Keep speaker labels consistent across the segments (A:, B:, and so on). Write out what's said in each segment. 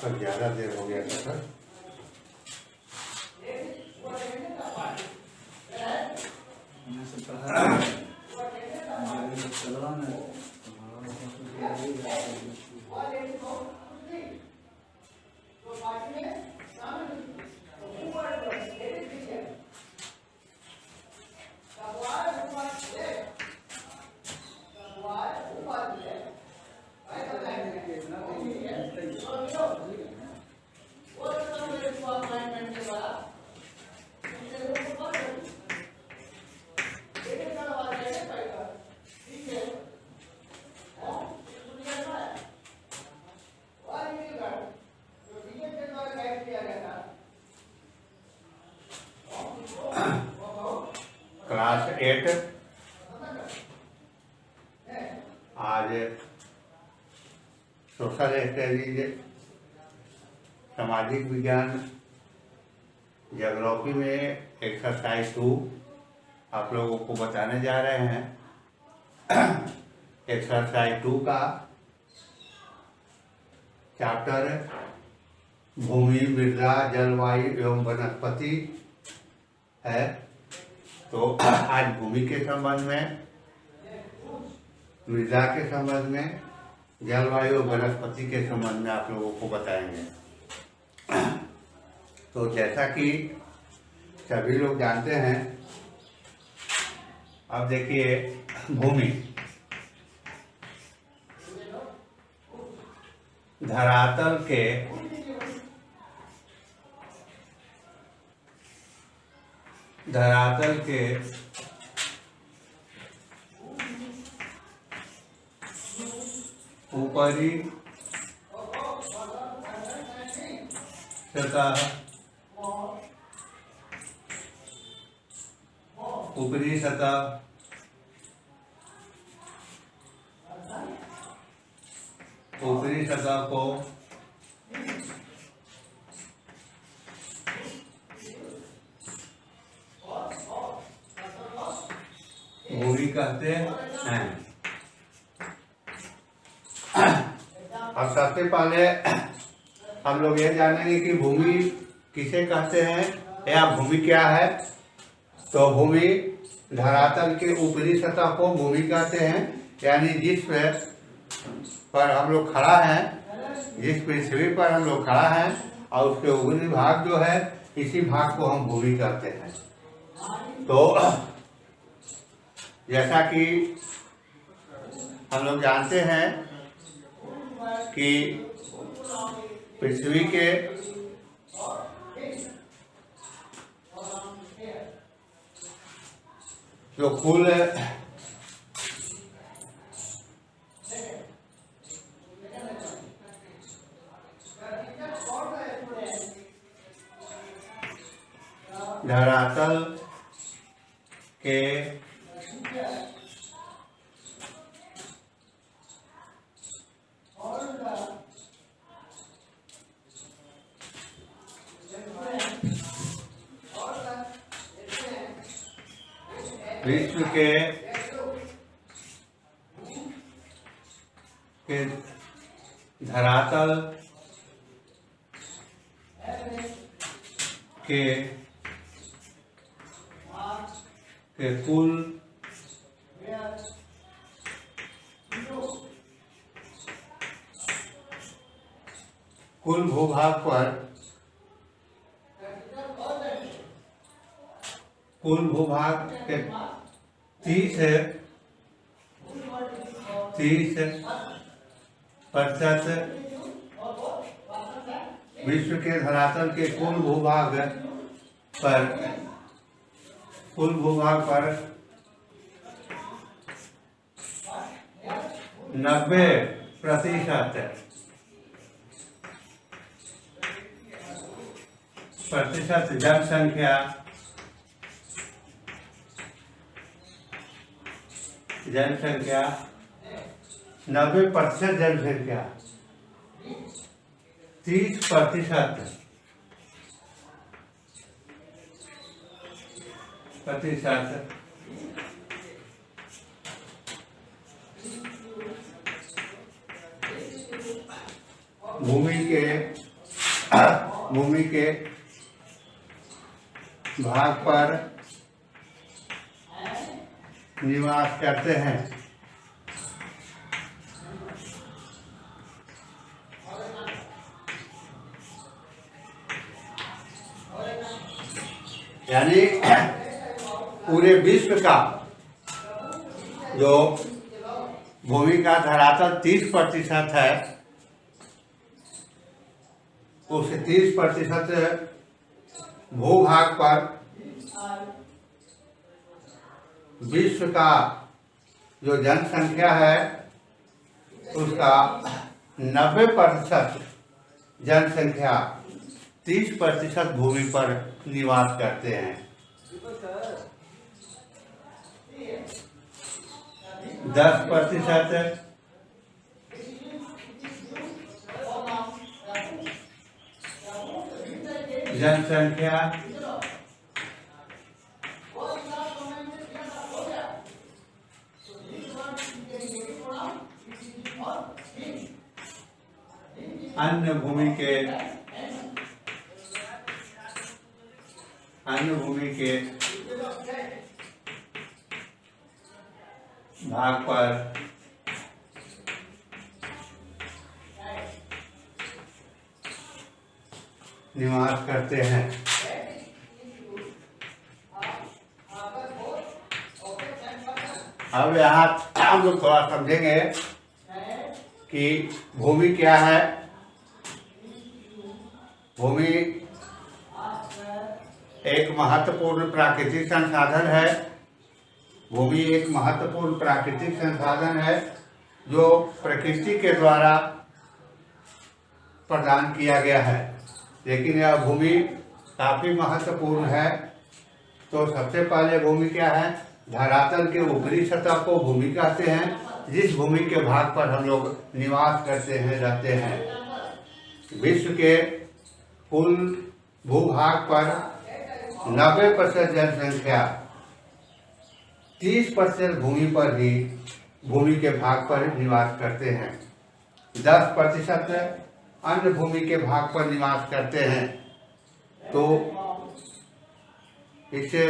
A: आपका ज़्यादा देर हो गया था सर। क्लास 8 आज सोशल स्टडीज, सामाजिक विज्ञान, ज्योग्राफी में एक्सरसाइज 2 आप लोगों को बताने जा रहे हैं। एक्सरसाइज 2 का चैप्टर भूमि, मृदा, जलवायु एवं वनस्पति है। तो आज भूमि के संबंध में, मृदा के संबंध में, जलवायु और वनस्पति के संबंध में आप लोगों को बताएंगे। तो जैसा कि सभी लोग जानते हैं, अब देखिए भूमि धरातल के ऊपरी सतह, ऊपरी सतह को भूमि कहते हैं। अब सबसे पहले हम लोग ये जानेंगे कि भूमि किसे कहते हैं या भूमि क्या है। तो भूमि धरातल के ऊपरी सतह को भूमि कहते हैं, यानी जिस पर हम लोग खड़ा हैं, जिस पृथ्वी पर हम लोग खड़ा हैं और उसके ऊपरी भाग जो है, इसी भाग को हम भूमि कहते हैं। तो जैसा कि हम लोग जानते हैं कि पृथ्वी के जो कुल धरातल के विश्व के धरातल के कुल भूभाग पर कुल भूभाग के 30% विश्व के धरातल के कुल भूभाग पर 90% जनसंख्या 90% जनसंख्या 30% भूमि के भूमि के भाग पर निवास करते हैं। यानी पूरे विश्व का जो भूमि का धरातल 30% है, उस 30% भूभाग पर विश्व का जो जनसंख्या है उसका 90% जनसंख्या 30% भूमि पर निवास करते हैं। 10% जनसंख्या अन्य भूमि के भाग पर निवास करते हैं। अब यहाँ हम लोग थोड़ा समझेंगे कि भूमि क्या है। भूमि एक महत्वपूर्ण प्राकृतिक संसाधन है। भूमि एक महत्वपूर्ण प्राकृतिक संसाधन है जो प्रकृति के द्वारा प्रदान किया गया है, लेकिन यह भूमि काफ़ी महत्वपूर्ण है। तो सबसे पहले भूमि क्या है? धरातल के ऊपरी सतह को भूमि कहते हैं, जिस भूमि के भाग पर हम लोग निवास करते हैं, रहते हैं। विश्व के कुल भूभाग पर 90% जनसंख्या 30% भूमि पर ही भूमि के भाग पर निवास करते हैं। 10% अन्य भूमि के भाग पर निवास करते हैं। तो इससे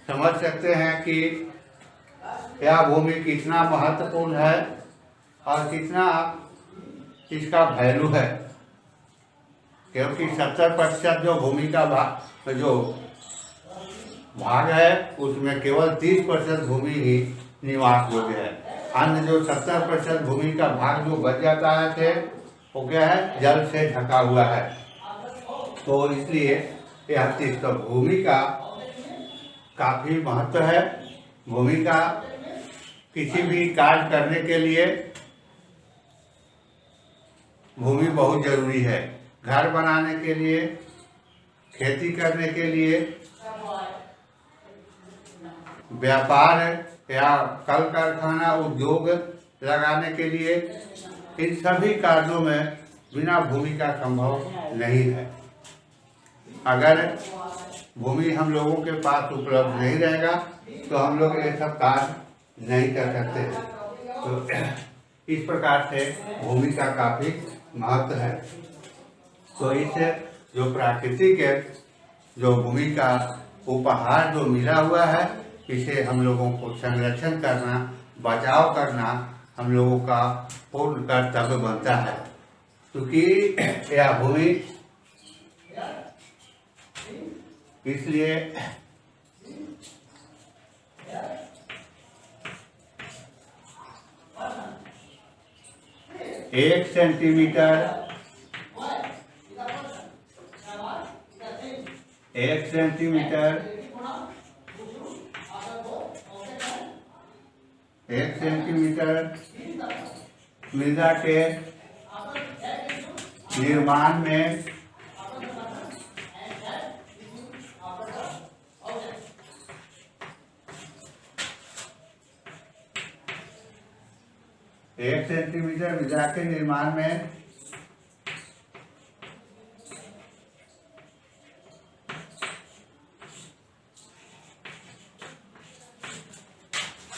A: समझ सकते हैं कि यह भूमि कितना महत्वपूर्ण है और कितना इसका वैल्यू है, क्योंकि 70% जो भूमि का भाग है उसमें केवल 30% भूमि ही निवास योग्य है। अन्य जो 70% भूमि का भाग जो बच जाता है वो क्या है? जल से ढका हुआ है। तो इसलिए यह तो भूमि का काफ़ी महत्व है। भूमि का किसी भी कार्य करने के लिए भूमि बहुत जरूरी है। घर बनाने के लिए, खेती करने के लिए, व्यापार या कल कारखाना उद्योग लगाने के लिए, इन सभी कार्यों में बिना भूमि का संभव नहीं है। अगर भूमि हम लोगों के पास उपलब्ध नहीं रहेगा तो हम लोग ये सब कार्य नहीं कर सकते। तो इस प्रकार से भूमि का काफ़ी महत्व है। तो इस जो प्राकृतिक जो भूमि का उपहार जो मिला हुआ है, इसे हम लोगों को संरक्षण करना, बचाव करना हम लोगों का पूर्ण कर्तव्य बनता है। क्योंकि यह भूमि इसलिए 1 सेंटीमीटर 1 सेंटीमीटर 1 सेंटीमीटर मृदा के निर्माण में 1 सेंटीमीटर मृदा के निर्माण में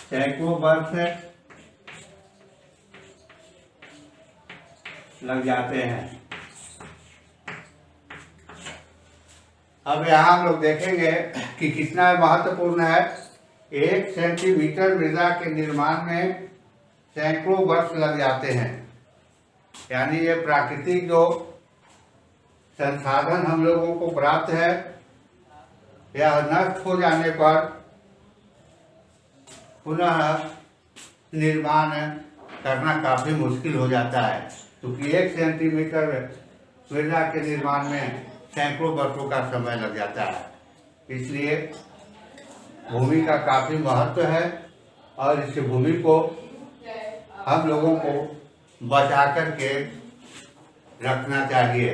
A: सैकड़ों वर्ष लग जाते हैं। अब यहाँ हम लोग देखेंगे कि कितना महत्वपूर्ण है। 1 सेंटीमीटर मृदा के निर्माण में सैकड़ों वर्ष लग जाते हैं। यानी ये प्राकृतिक जो संसाधन हम लोगों को प्राप्त है, यह नष्ट हो जाने पर पुनः निर्माण करना काफी मुश्किल हो जाता है, क्योंकि 1 सेंटीमीटर मृदा के निर्माण में सैकड़ों वर्षों का समय लग जाता है। इसलिए भूमि का काफी महत्व है और इस भूमि को हम लोगों को बचा करके रखना चाहिए।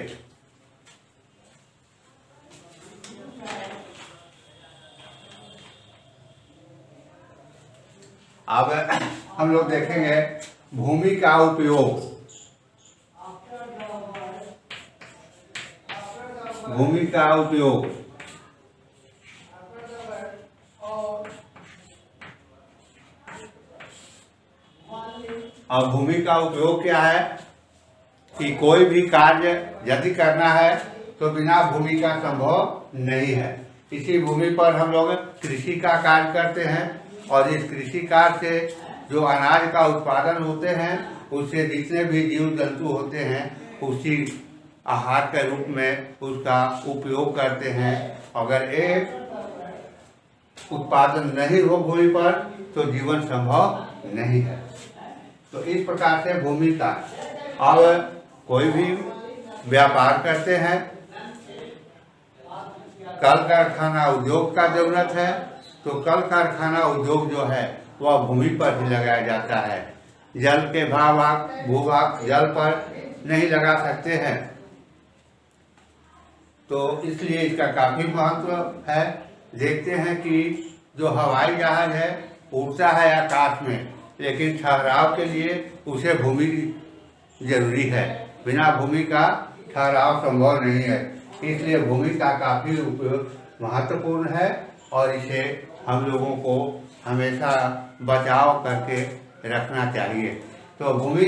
A: अब हम लोग देखेंगे भूमि का उपयोग। भूमि का उपयोग अब भूमि का उपयोग क्या है कि कोई भी कार्य यदि करना है तो बिना भूमि का संभव नहीं है। इसी भूमि पर हम लोग कृषि का कार्य करते हैं और इस कृषि कार्य से जो अनाज का उत्पादन होते हैं, उससे जितने भी जीव जंतु होते हैं उसी आहार के रूप में उसका उपयोग करते हैं। अगर एक उत्पादन नहीं हो भूमि पर तो जीवन संभव नहीं है। तो इस प्रकार से भूमि का, अब कोई भी व्यापार करते हैं, कल कारखाना उद्योग का जरूरत है, तो कल कारखाना उद्योग जो है वह भूमि पर ही लगाया जाता है। जल के भूभाग जल पर नहीं लगा सकते हैं, तो इसलिए इसका काफी महत्व है। देखते हैं कि जो हवाई जहाज है उड़ता है आकाश में, लेकिन ठहराव के लिए उसे भूमि जरूरी है। बिना भूमि का ठहराव संभव नहीं है। इसलिए भूमि का काफी उपयोग महत्वपूर्ण है और इसे हम लोगों को हमेशा बचाव करके रखना चाहिए। तो भूमि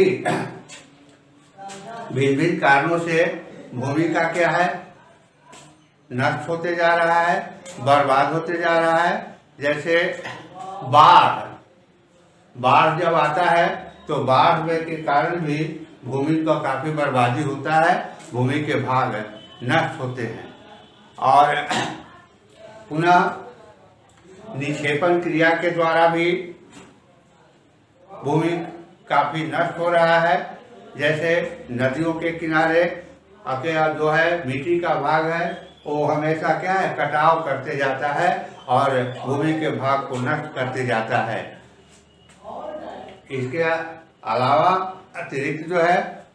A: भिन्न भिन्न कारणों से भूमि का क्या है, नष्ट होते जा रहा है, बर्बाद होते जा रहा है। जैसे बाढ़ जब आता है तो बाढ़ में के कारण भी भूमि का काफी बर्बादी होता है, भूमि के भाग नष्ट होते हैं। और पुनः निक्षेपण क्रिया के द्वारा भी भूमि काफी नष्ट हो रहा है। जैसे नदियों के किनारे जो है मिट्टी का भाग है, वो हमेशा क्या है, कटाव करते जाता है और भूमि के भाग को नष्ट करते जाता है। इसके अलावा अतिरिक्त जो है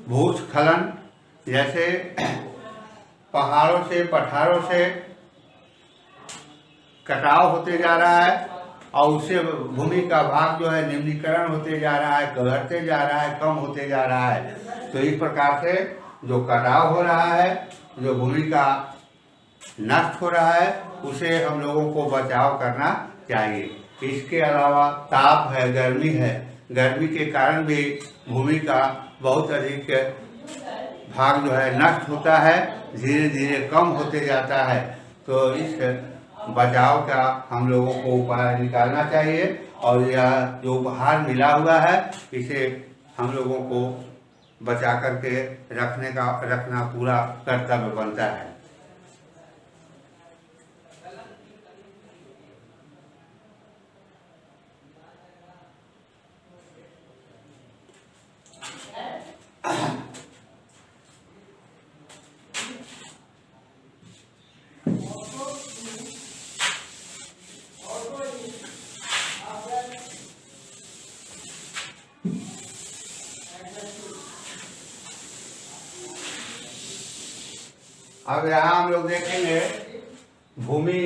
A: भूस्खलन, जैसे पहाड़ों से पठारों से कटाव होते जा रहा है और उससे भूमि का भाग जो है निम्नीकरण होते जा रहा है, घटते जा रहा है, कम होते जा रहा है। तो इस प्रकार से जो कटाव हो रहा है, जो भूमि का नष्ट हो रहा है, उसे हम लोगों को बचाव करना चाहिए। इसके अलावा ताप है, गर्मी है, गर्मी के कारण भी भूमि का बहुत अधिक भाग जो है नष्ट होता है, धीरे धीरे कम होते जाता है। तो इस बचाव का हम लोगों को उपाय निकालना चाहिए और यह जो उपहार मिला हुआ है इसे हम लोगों को बचा करके रखना पूरा कर्तव्य बनता है। अब यहाँ हम लोग देखेंगे भूमि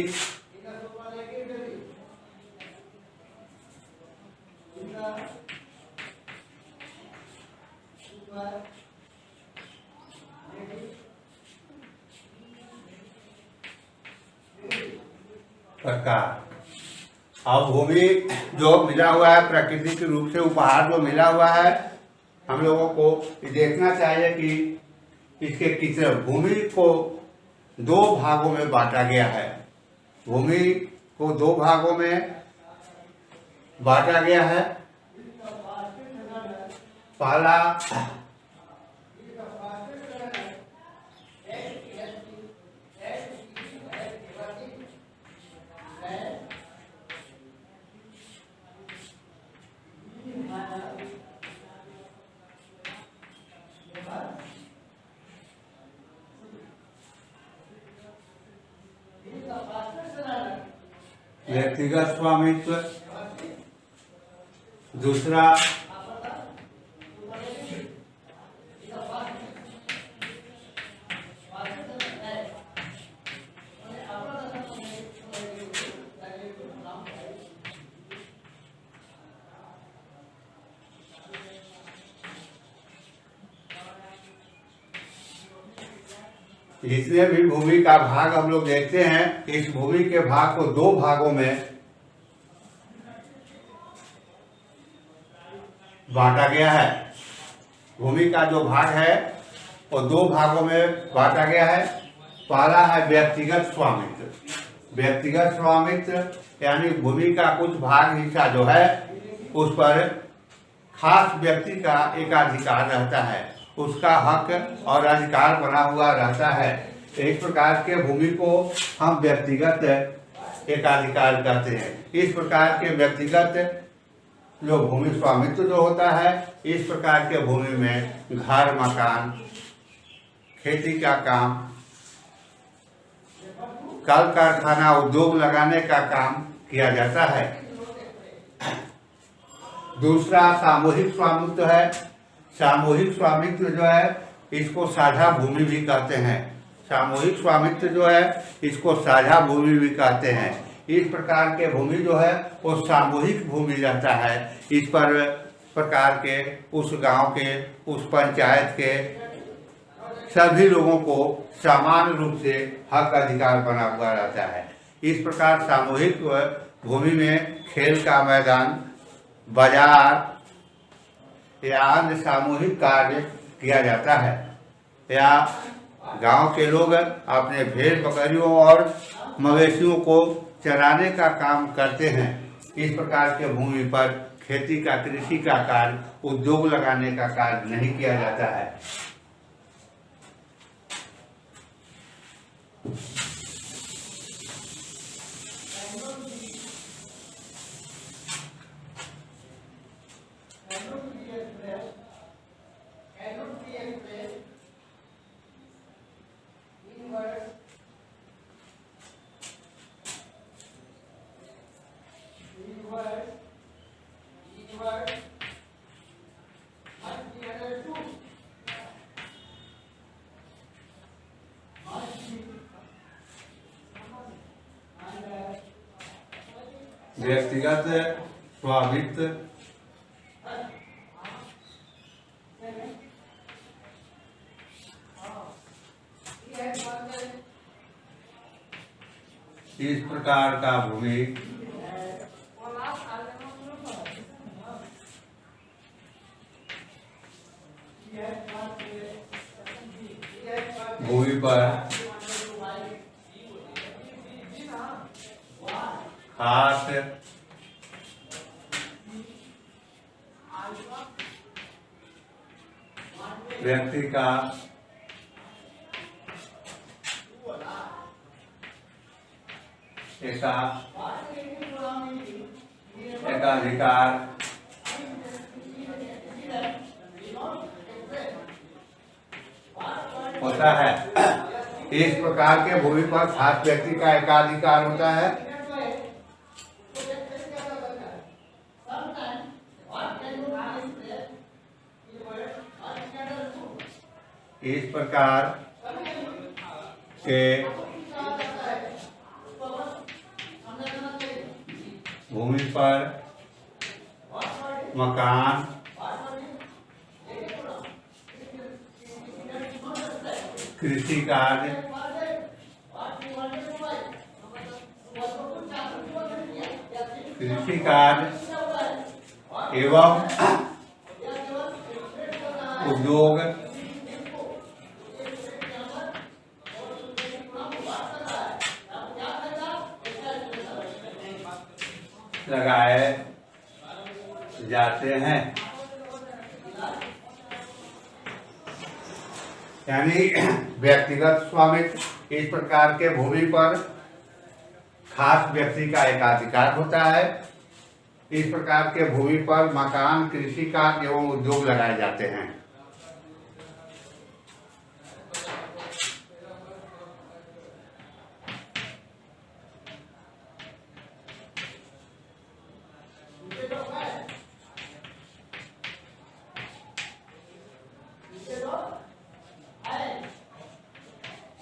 A: प्रकार। अब भूमि जो मिला हुआ है, प्राकृतिक रूप से उपहार जो मिला हुआ है, हम लोगों को देखना चाहिए कि इसके कितने भूमि को 2 भागों में बांटा गया है। भूमि को 2 भागों में बांटा गया है। पहला व्यक्तिगत स्वामित्व, दूसरा जितने भी भूमि का भाग हम लोग देखते हैं, इस भूमि के भाग को 2 भागों में बांटा गया है। भूमि का जो भाग है वो 2 भागों में बांटा गया है। पहला है व्यक्तिगत स्वामित्व। व्यक्तिगत स्वामित्व यानी भूमि का कुछ भाग हिस्सा जो है उस पर खास व्यक्ति का एकाधिकार रहता है, उसका हक और अधिकार बना हुआ रहता है। एक प्रकार के भूमि को हम व्यक्तिगत एकाधिकार कहते हैं। इस प्रकार के व्यक्तिगत जो भूमि स्वामित्व जो होता है, इस प्रकार के भूमि में घर, मकान, खेती का काम, कल कारखाना, उद्योग लगाने का काम किया जाता है। दूसरा सामूहिक स्वामित्व है। सामूहिक स्वामित्व जो है इसको साझा भूमि भी कहते हैं। सामूहिक स्वामित्व जो है इसको साझा भूमि भी कहते हैं। इस प्रकार के भूमि जो है वो सामूहिक भूमि रहता है। इस पर प्रकार के उस गांव के, उस पंचायत के सभी लोगों को समान रूप से हक अधिकार बना हुआ रहता है। इस प्रकार सामूहिक भूमि में खेल का मैदान, बाजार या अन्य सामूहिक कार्य किया जाता है, या गांव के लोग अपने भेड़ बकरियों और मवेशियों को चराने का काम करते हैं। इस प्रकार के भूमि पर खेती का, कृषि का कार्य, उद्योग लगाने का कार्य नहीं किया जाता है। व्यक्तिगत स्वामित्व, इस प्रकार का भूमि भूमि पर खास व्यक्ति का एकाधिकार होता है। इस प्रकार के भूमि पर खास व्यक्ति का एकाधिकार होता है। इस प्रकार के भूमि पर मकान, कृषि कार्य, एवं उद्योग लगाए जाते हैं। यानी व्यक्तिगत स्वामित्व, इस प्रकार के भूमि पर खास व्यक्ति का एकाधिकार होता है। इस प्रकार के भूमि पर मकान, कृषि कार्य एवं उद्योग लगाए जाते हैं।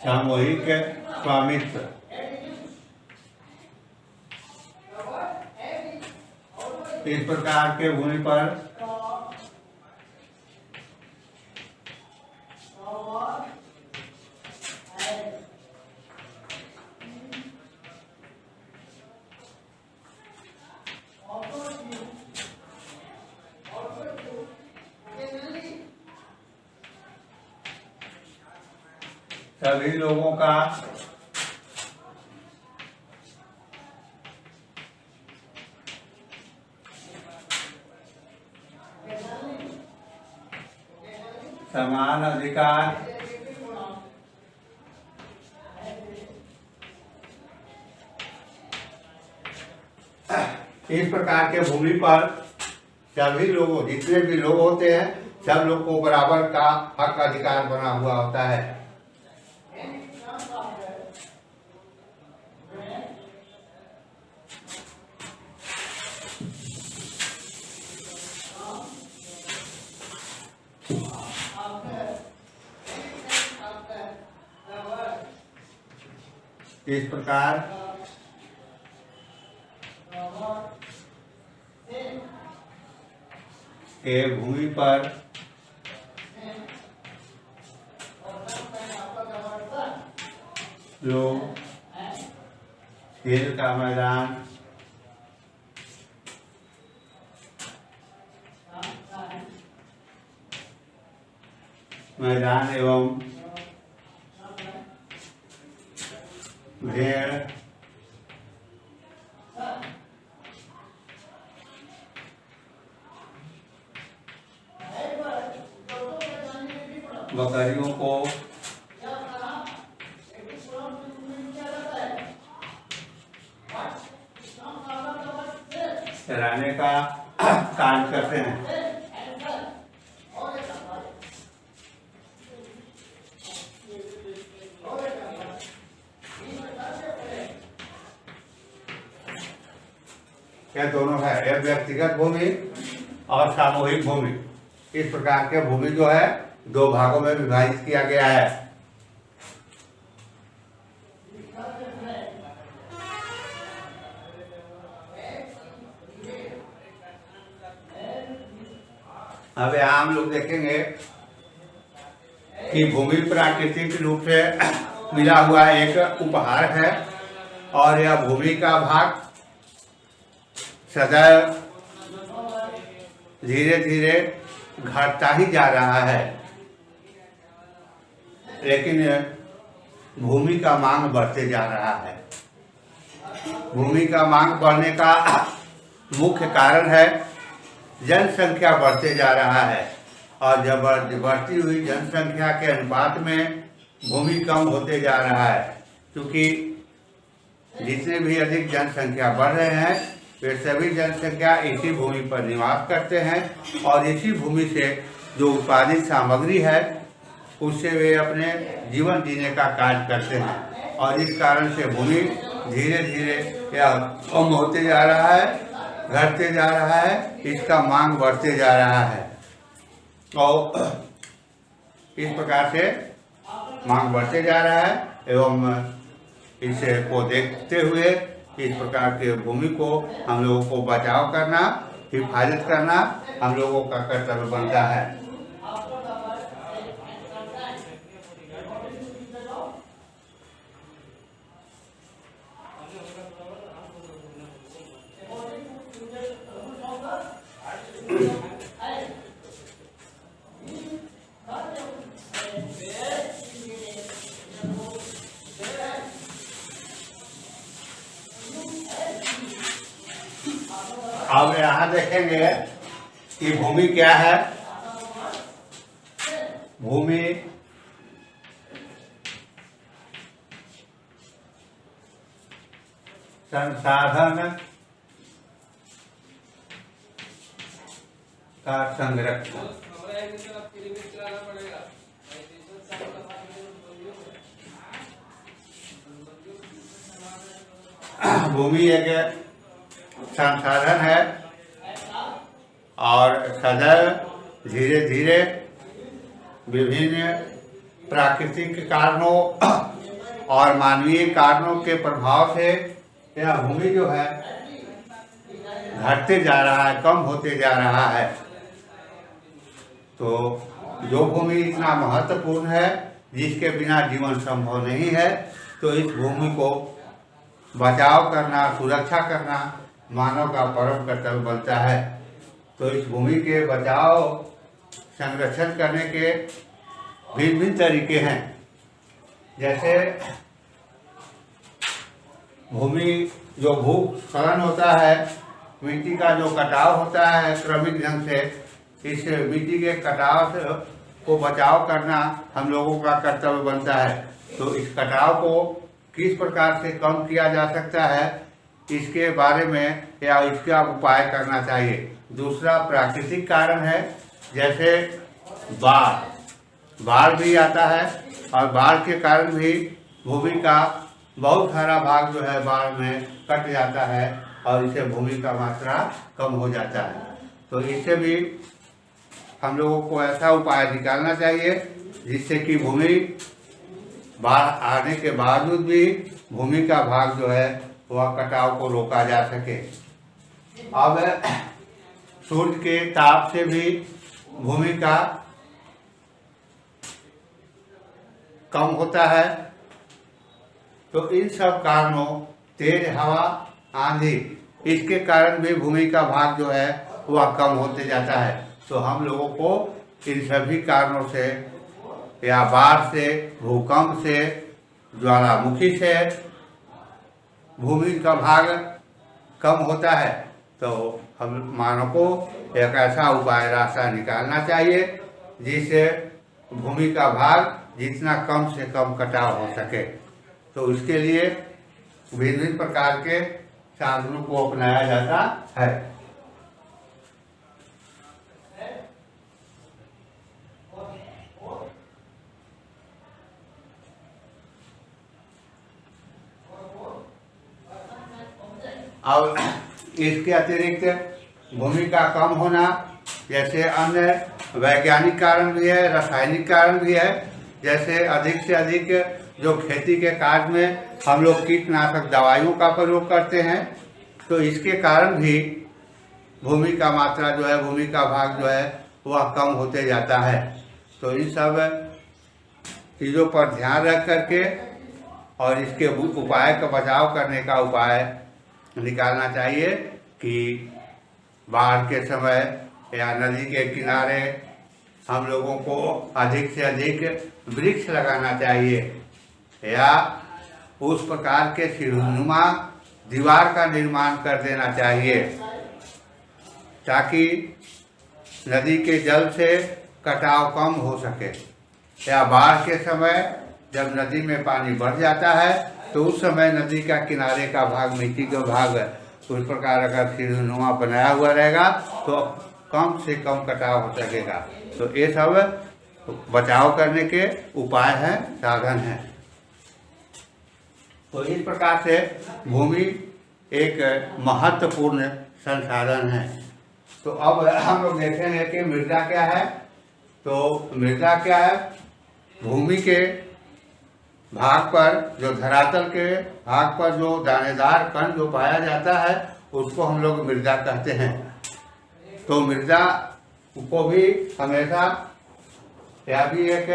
A: सामूहिक स्वामित्व, इस प्रकार के भूमि पर सभी लोगों का समान अधिकार इस प्रकार के भूमि पर सभी लोगों, जितने भी लोग होते हैं, सब लोग को बराबर का हक अधिकार बना हुआ होता है। इस प्रकार के भूमि पर जो खेल का मैदान एवं भेड़ बकरियों को चराने का काम करते हैं। यह दोनों है, यह व्यक्तिगत भूमि और सामूहिक भूमि। इस प्रकार के भूमि जो है दो भागों में विभाजित किया गया है। अब यहाँ हम लोग देखेंगे कि भूमि प्राकृतिक रूप से मिला हुआ एक उपहार है और यह भूमि का भाग सदैव धीरे धीरे घटता ही जा रहा है, लेकिन भूमि का मांग बढ़ते जा रहा है। भूमि का मांग बढ़ने का मुख्य कारण है जनसंख्या बढ़ते जा रहा है और जब बढ़ती हुई जनसंख्या के अनुपात में भूमि कम होते जा रहा है, क्योंकि जितने भी अधिक जनसंख्या बढ़ रहे हैं वे सभी जनसंख्या इसी भूमि पर निवास करते हैं और इसी भूमि से जो उत्पादित सामग्री है उससे वे अपने जीवन जीने का कार्य करते हैं और इस कारण से भूमि धीरे धीरे या कम होते जा रहा है, घटते जा रहा है, इसका मांग बढ़ते जा रहा है और इस प्रकार से मांग बढ़ते जा रहा है एवं इसे को देखते हुए इस प्रकार के भूमि को हम लोगों को बचाव करना, हिफाजत करना हम लोगों का कर्तव्य बनता है। अब यहाँ देखेंगे कि भूमि क्या है। भूमि संसाधन का संरक्षण। भूमि एक संसाधन है और सदैव धीरे धीरे विभिन्न प्राकृतिक कारणों और मानवीय कारणों के प्रभाव से यह भूमि जो है घटते जा रहा है, कम होते जा रहा है। तो जो भूमि इतना महत्वपूर्ण है, जिसके बिना जीवन संभव नहीं है, तो इस भूमि को बचाव करना, सुरक्षा करना मानव का परम कर्तव्य बनता है। तो इस भूमि के बचाव संरक्षण करने के भिन्न भिन्न तरीके हैं। जैसे भूमि जो भूस्खलन होता है, मिट्टी का जो कटाव होता है क्रमिक ढंग से, इस मिट्टी के कटाव को बचाव करना हम लोगों का कर्तव्य बनता है। तो इस कटाव को किस प्रकार से कम किया जा सकता है, इसके बारे में या इसका उपाय करना चाहिए। दूसरा प्राकृतिक कारण है, जैसे बाढ़ भी आता है और बाढ़ के कारण भी भूमि का बहुत सारा भाग जो है बाढ़ में कट जाता है और इससे भूमि का मात्रा कम हो जाता है। तो इससे भी हम लोगों को ऐसा उपाय निकालना चाहिए जिससे कि भूमि बाढ़ आने के बावजूद भी भूमि का भाग जो है वह कटाव को रोका जा सके। अब सूर्य के ताप से भी भूमि का कम होता है। तो इन सब कारणों, तेज हवा, आंधी, इसके कारण भी भूमि का भाग जो है वह कम होते जाता है। तो हम लोगों को इन सभी कारणों से या बाढ़ से, भूकंप से, ज्वालामुखी से भूमि का भाग कम होता है। तो हम मानव को एक ऐसा उपाय रास्ता निकालना चाहिए जिससे भूमि का भाग जितना कम से कम कटाव हो सके। तो इसके लिए भिन्न भिन्न प्रकार के साधनों को अपनाया जाता है। अब इसके अतिरिक्त भूमि का कम होना जैसे अन्य वैज्ञानिक कारण भी है, रासायनिक कारण भी है। जैसे अधिक से अधिक जो खेती के कार्य में हम लोग कीटनाशक दवाइयों का प्रयोग करते हैं, तो इसके कारण भी भूमि का मात्रा जो है, भूमि का भाग जो है वह कम होते जाता है। तो इन सब चीज़ों पर ध्यान रख करके और इसके उपाय का बचाव करने का उपाय निकालना चाहिए कि बाढ़ के समय या नदी के किनारे हम लोगों को अधिक से अधिक वृक्ष लगाना चाहिए या उस प्रकार के सीढ़ीनुमा दीवार का निर्माण कर देना चाहिए ताकि नदी के जल से कटाव कम हो सके। या बाढ़ के समय जब नदी में पानी बढ़ जाता है तो उस समय नदी का किनारे का भाग, मिट्टी का भाग, उस प्रकार अगर सीढ़ीनुमा बनाया हुआ रहेगा तो कम से कम कटाव हो सकेगा। तो ये सब बचाव करने के उपाय हैं, साधन हैं। तो इस प्रकार से भूमि एक महत्वपूर्ण संसाधन है। तो अब हम लोग देखेंगे कि मृदा क्या है। तो मृदा क्या है? भूमि के भाग पर, जो धरातल के भाग पर जो दानेदार कण जो पाया जाता है उसको हम लोग मृदा कहते हैं। तो मृदा को भी हमेशा यह भी एक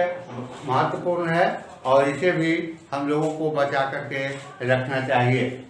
A: महत्वपूर्ण है और इसे भी हम लोगों को बचा करके रखना चाहिए।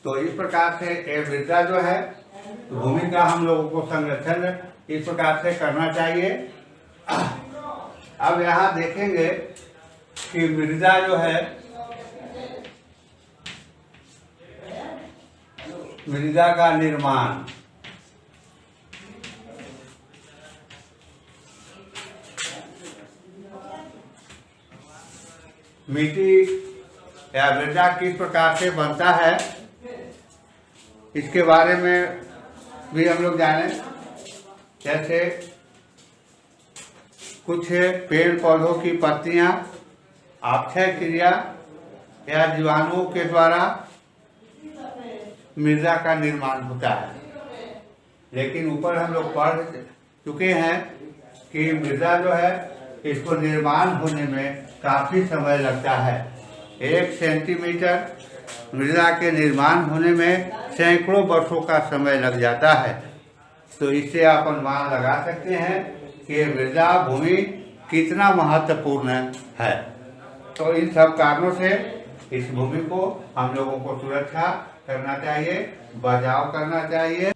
A: तो इस प्रकार से ये मृदा जो है भूमि का हम लोगों को संरक्षण इस प्रकार से करना चाहिए। अब यहाँ देखेंगे कि मृदा जो है, मृदा का निर्माण, मिट्टी या मृदा किस प्रकार से बनता है इसके बारे में भी हम लोग जाने। जैसे कुछ पेड़ पौधों की पत्तियां अपक्षय क्रिया या जीवाणुओं के द्वारा मृदा का निर्माण होता है। लेकिन ऊपर हम लोग पढ़ चुके हैं कि मृदा जो है इसको निर्माण होने में काफ़ी समय लगता है। 1 सेंटीमीटर मृदा के निर्माण होने में सैकड़ों वर्षों का समय लग जाता है। तो इससे आप अनुमान लगा सकते हैं कि मृदा भूमि कितना महत्वपूर्ण है। तो इन सब कारणों से इस भूमि को हम लोगों को सुरक्षा करना चाहिए, बचाव करना चाहिए।